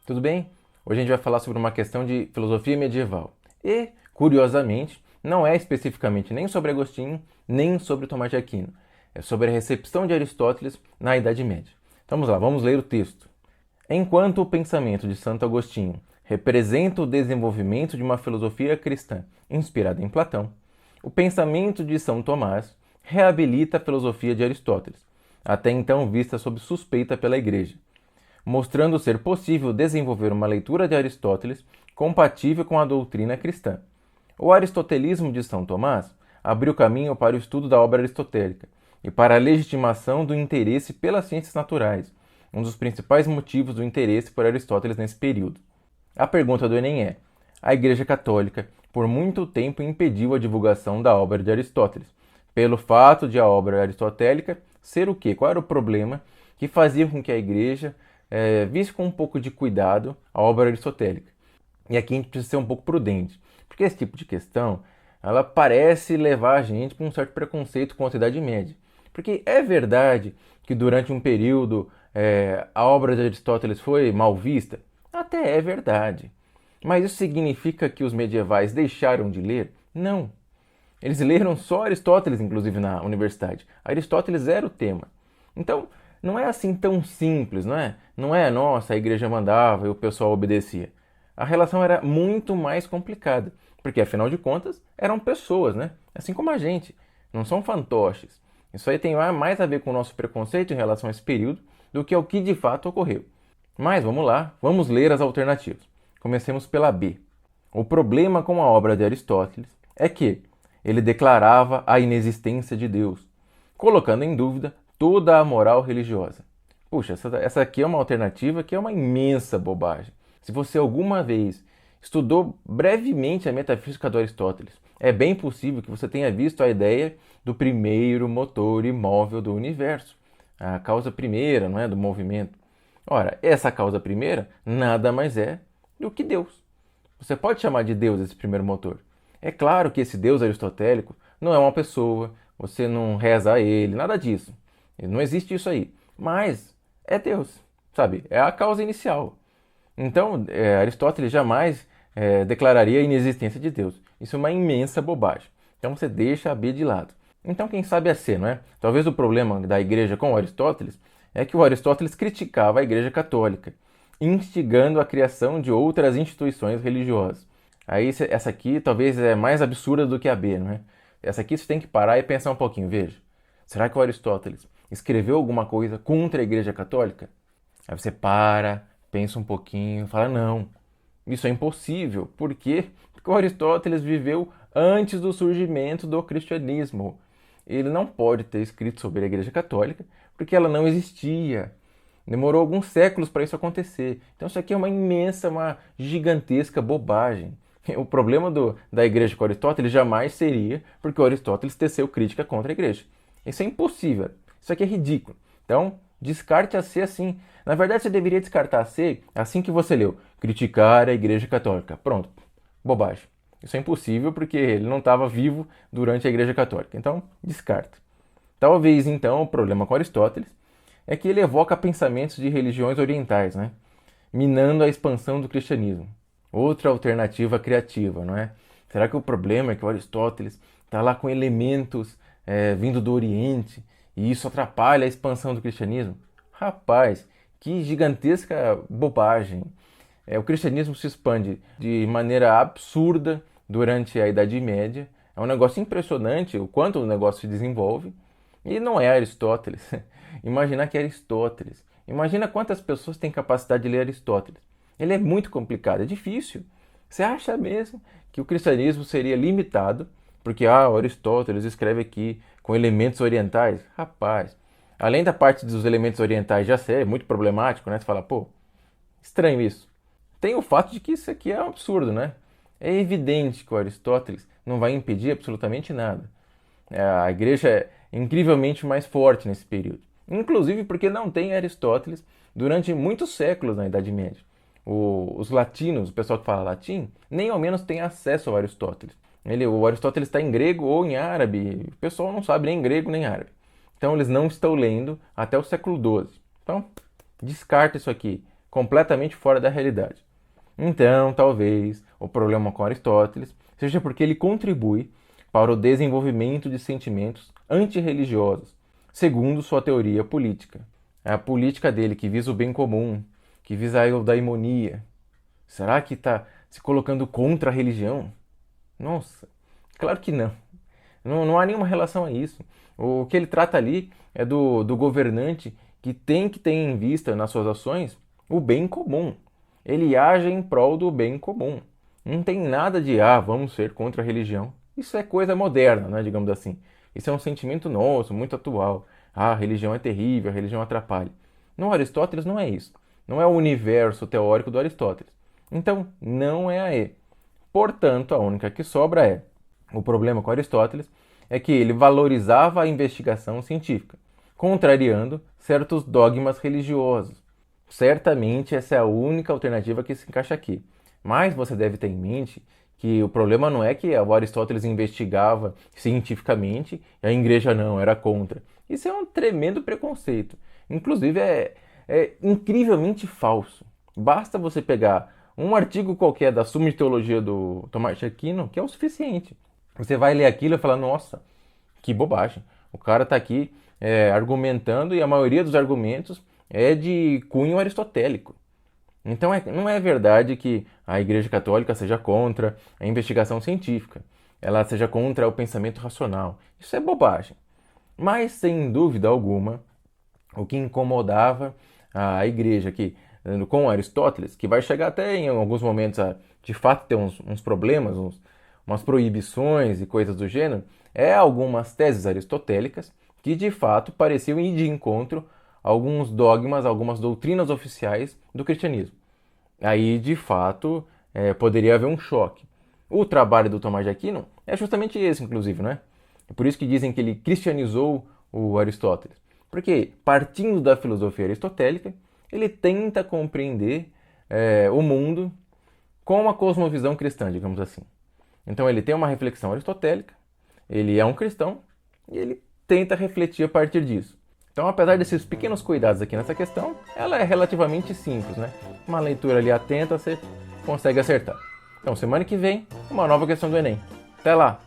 Tudo bem? Hoje a gente vai falar sobre uma questão de filosofia medieval. E, curiosamente, não é especificamente nem sobre Agostinho, nem sobre Tomás de Aquino. É sobre a recepção de Aristóteles na Idade Média. Então vamos lá, vamos ler o texto. Enquanto o pensamento de Santo Agostinho representa o desenvolvimento de uma filosofia cristã inspirada em Platão, o pensamento de São Tomás reabilita a filosofia de Aristóteles, até então vista sob suspeita pela Igreja, mostrando ser possível desenvolver uma leitura de Aristóteles compatível com a doutrina cristã. O aristotelismo de São Tomás abriu caminho para o estudo da obra aristotélica e para a legitimação do interesse pelas ciências naturais, um dos principais motivos do interesse por Aristóteles nesse período. A pergunta do Enem é: a Igreja Católica por muito tempo impediu a divulgação da obra de Aristóteles, pelo fato de a obra aristotélica ser o quê? Qual era o problema que fazia com que a Igreja visse com um pouco de cuidado a obra aristotélica? E aqui a gente precisa ser um pouco prudente, porque esse tipo de questão ela parece levar a gente para um certo preconceito contra a Idade Média. Porque é verdade que durante um período a obra de Aristóteles foi mal vista? Até é verdade. Mas isso significa que os medievais deixaram de ler? Não. Eles leram só Aristóteles, inclusive, na universidade. Aristóteles era o tema. Então, não é assim tão simples, não é? Não é, nossa, a igreja mandava e o pessoal obedecia. A relação era muito mais complicada, porque, afinal de contas, eram pessoas, né? Assim como a gente. Não são fantoches. Isso aí tem mais a ver com o nosso preconceito em relação a esse período do que ao que de fato ocorreu. Mas vamos lá, vamos ler as alternativas. Comecemos pela B. O problema com a obra de Aristóteles é que ele declarava a inexistência de Deus, colocando em dúvida toda a moral religiosa. Puxa, essa aqui é uma alternativa que é uma imensa bobagem. Se você alguma vez estudou brevemente a metafísica do Aristóteles, é bem possível que você tenha visto a ideia do primeiro motor imóvel do universo, a causa primeira, não é, do movimento. Ora, essa causa primeira nada mais é do que Deus. Você pode chamar de Deus esse primeiro motor. É claro que esse Deus aristotélico não é uma pessoa, você não reza a ele, nada disso. Não existe isso aí. Mas é Deus, sabe? É a causa inicial. Então, Aristóteles jamais declararia a inexistência de Deus. Isso é uma imensa bobagem. Então você deixa a B de lado. Então quem sabe a C, não é? Talvez o problema da igreja com Aristóteles é que o Aristóteles criticava a Igreja Católica, instigando a criação de outras instituições religiosas. Aí essa aqui talvez é mais absurda do que a B, não é? Essa aqui você tem que parar e pensar um pouquinho. Veja, será que o Aristóteles escreveu alguma coisa contra a Igreja Católica? Aí você para, pensa um pouquinho, fala, não, isso é impossível. Por quê? Porque o Aristóteles viveu antes do surgimento do cristianismo. Ele não pode ter escrito sobre a Igreja Católica porque ela não existia. Demorou alguns séculos para isso acontecer. Então isso aqui é uma imensa, uma gigantesca bobagem. O problema da Igreja com Aristóteles jamais seria porque o Aristóteles teceu crítica contra a Igreja. Isso é impossível. Isso aqui é ridículo. Então, descarte a C assim. Na verdade, você deveria descartar a C assim que você leu. Criticar a Igreja Católica. Pronto. Bobagem. Isso é impossível porque ele não estava vivo durante a Igreja Católica. Então, descarta. Talvez, então, o problema com Aristóteles é que ele evoca pensamentos de religiões orientais, né? Minando a expansão do cristianismo. Outra alternativa criativa, não é? Será que o problema é que o Aristóteles está lá com elementos vindo do Oriente e isso atrapalha a expansão do cristianismo? Rapaz, que gigantesca bobagem! O cristianismo se expande de maneira absurda durante a Idade Média. É um negócio impressionante o quanto o negócio se desenvolve. E não é Aristóteles. Imaginar que é Aristóteles. Imagina quantas pessoas têm capacidade de ler Aristóteles. Ele é muito complicado, é difícil. Você acha mesmo que o cristianismo seria limitado porque o Aristóteles escreve aqui com elementos orientais? Rapaz, além da parte dos elementos orientais já ser muito problemático, né? Você fala, pô, estranho isso. Tem o fato de que isso aqui é um absurdo, né? É evidente que o Aristóteles não vai impedir absolutamente nada. A igreja é incrivelmente mais forte nesse período. Inclusive porque não tem Aristóteles durante muitos séculos na Idade Média. Os latinos, o pessoal que fala latim, nem ao menos tem acesso ao Aristóteles. O Aristóteles está em grego ou em árabe. O pessoal não sabe nem grego nem árabe. Então eles não estão lendo até o século XII. Então, descarta isso aqui, completamente fora da realidade. Então, talvez o problema com Aristóteles seja porque ele contribui para o desenvolvimento de sentimentos antirreligiosos, segundo sua teoria política. É a política dele que visa o bem comum, que visa a eudaimonia. Será que está se colocando contra a religião? Nossa, claro que não. Não há nenhuma relação a isso. O que ele trata ali é do governante que tem que ter em vista nas suas ações o bem comum. Ele age em prol do bem comum. Não tem nada de, vamos ser contra a religião. Isso é coisa moderna, né, digamos assim. Isso é um sentimento nosso, muito atual. A religião é terrível, a religião atrapalha. No Aristóteles não é isso. Não é o universo teórico do Aristóteles. Então, não é a E. Portanto, a única que sobra é: o problema com Aristóteles é que ele valorizava a investigação científica, contrariando certos dogmas religiosos. Certamente essa é a única alternativa que se encaixa aqui. Mas você deve ter em mente que o problema não é que o Aristóteles investigava cientificamente e a igreja não, era contra. Isso é um tremendo preconceito. Inclusive é incrivelmente falso. Basta você pegar um artigo qualquer da Suma de Teologia do Tomás de Aquino, que é o suficiente. Você vai ler aquilo e falar, nossa, que bobagem. O cara está aqui argumentando e a maioria dos argumentos é de cunho aristotélico. Então não é verdade que a Igreja Católica seja contra a investigação científica, ela seja contra o pensamento racional. Isso é bobagem. Mas, sem dúvida alguma, o que incomodava a Igreja aqui com Aristóteles, que vai chegar até em alguns momentos a de fato ter uns problemas, umas proibições e coisas do gênero, é algumas teses aristotélicas que de fato pareciam ir de encontro a alguns dogmas, algumas doutrinas oficiais do cristianismo. Aí, de fato, poderia haver um choque. O trabalho do Tomás de Aquino é justamente esse, inclusive, né? É por isso que dizem que ele cristianizou o Aristóteles. Porque, partindo da filosofia aristotélica, ele tenta compreender o mundo com uma cosmovisão cristã, digamos assim. Então ele tem uma reflexão aristotélica, ele é um cristão e ele tenta refletir a partir disso. Então, apesar desses pequenos cuidados aqui nessa questão, ela é relativamente simples, né? Uma leitura ali atenta, você consegue acertar. Então, semana que vem, uma nova questão do Enem. Até lá!